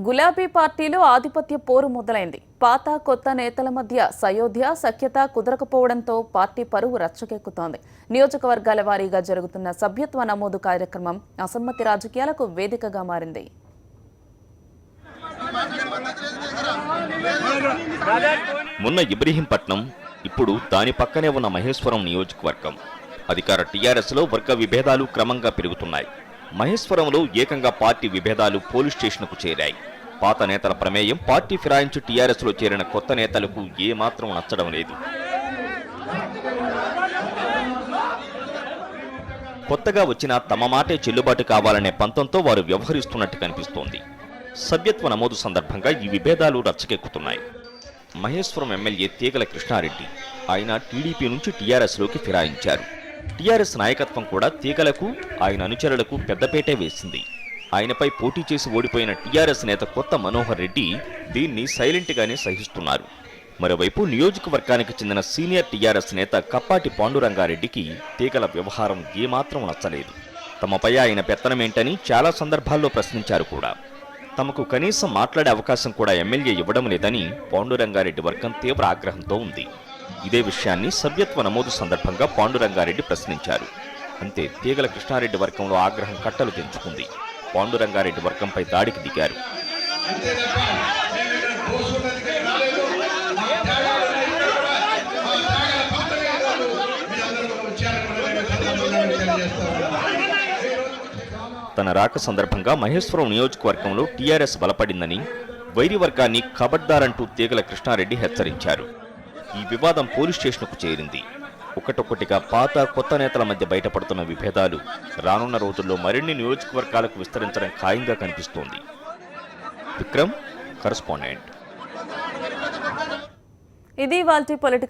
గులాబీ పార్టీలో ఆధిపత్య పోరు మొదలైంది. పాత కొత్త నేతల మధ్య సయోధ్య సఖ్యత కుదరకపోవడంతో పార్టీ పరువు రచ్చకెక్కుతోంది. నియోజకవర్గాల వారీగా జరుగుతున్న సభ్యత్వ నమోదు కార్యక్రమం అసమ్మతి రాజకీయాలకు వేదికగా మారింది. మొన్న ఇబ్రహీంపట్నం, ఇప్పుడు దాని పక్కనే ఉన్న మహేశ్వరం నియోజకవర్గం. అధికార టీఆర్ఎస్లో వర్గ విభేదాలు క్రమంగా పెరుగుతున్నాయి. మహేశ్వరంలో ఏకంగా పార్టీ విభేదాలు పోలీస్ స్టేషన్కు చేరాయి. పాత నేతల ప్రమేయం పార్టీ ఫిరాయించి టీఆర్ఎస్లో చేరిన కొత్త నేతలకు ఏమాత్రం నచ్చడం లేదు. కొత్తగా వచ్చిన తమ మాటే చెల్లుబాటు కావాలనే పంతంతో వారు వ్యవహరిస్తున్నట్టు కనిపిస్తోంది. సభ్యత్వ నమోదు సందర్భంగా ఈ విభేదాలు రచ్చకెక్కుతున్నాయి. మహేశ్వరం ఎమ్మెల్యే తీగల కృష్ణారెడ్డి, ఆయన టీడీపీ నుంచి టీఆర్ఎస్లోకి ఫిరాయించారు. టీఆర్ఎస్ నాయకత్వం కూడా తీగలకు, ఆయన అనుచరులకు పెద్దపేటే వేసింది. ఆయనపై పోటీ చేసి ఓడిపోయిన టీఆర్ఎస్ నేత కొత్త మనోహర్ రెడ్డి దీన్ని సైలెంట్గానే సహిస్తున్నారు. మరోవైపు నియోజకవర్గానికి చెందిన సీనియర్ టీఆర్ఎస్ నేత కప్పాటి పాండురంగారెడ్డికి తీగల వ్యవహారం ఏమాత్రం నచ్చలేదు. తమపై ఆయన పెత్తనమేంటని చాలా సందర్భాల్లో ప్రశ్నించారు కూడా. తమకు కనీసం మాట్లాడే అవకాశం కూడా ఎమ్మెల్యే ఇవ్వడం లేదని పాండురంగారెడ్డి వర్గం తీవ్ర ఆగ్రహంతో ఉంది. ఇదే విషయాన్ని సభ్యత్వ నమోదు సందర్భంగా పాండురంగారెడ్డి ప్రశ్నించారు. అంతే తీగల కృష్ణారెడ్డి వర్గంలో ఆగ్రహం కట్టలు తెంచుకుంది. పాండురంగారెడ్డి వర్గంపై దాడికి దిగారు. తన రాక సందర్భంగా మహేశ్వరం నియోజకవర్గంలో టీఆర్ఎస్ బలపడిందని, వైరి వర్గాన్ని ఖబర్దారంటూ తీగల కృష్ణారెడ్డి హెచ్చరించారు. ఈ వివాదం పోలీస్ స్టేషన్కు చేరింది. ఒకటొక్కటిగా పాత కొత్త నేతల మధ్య బయటపడుతున్న విభేదాలు రానున్న రోజుల్లో మరిన్ని నియోజకవర్గాలకు విస్తరించడం ఖాయంగా కనిపిస్తోంది. విక్రమ్, కరెస్పాండెంట్. ఇది వాల్టీ పొలిటికల్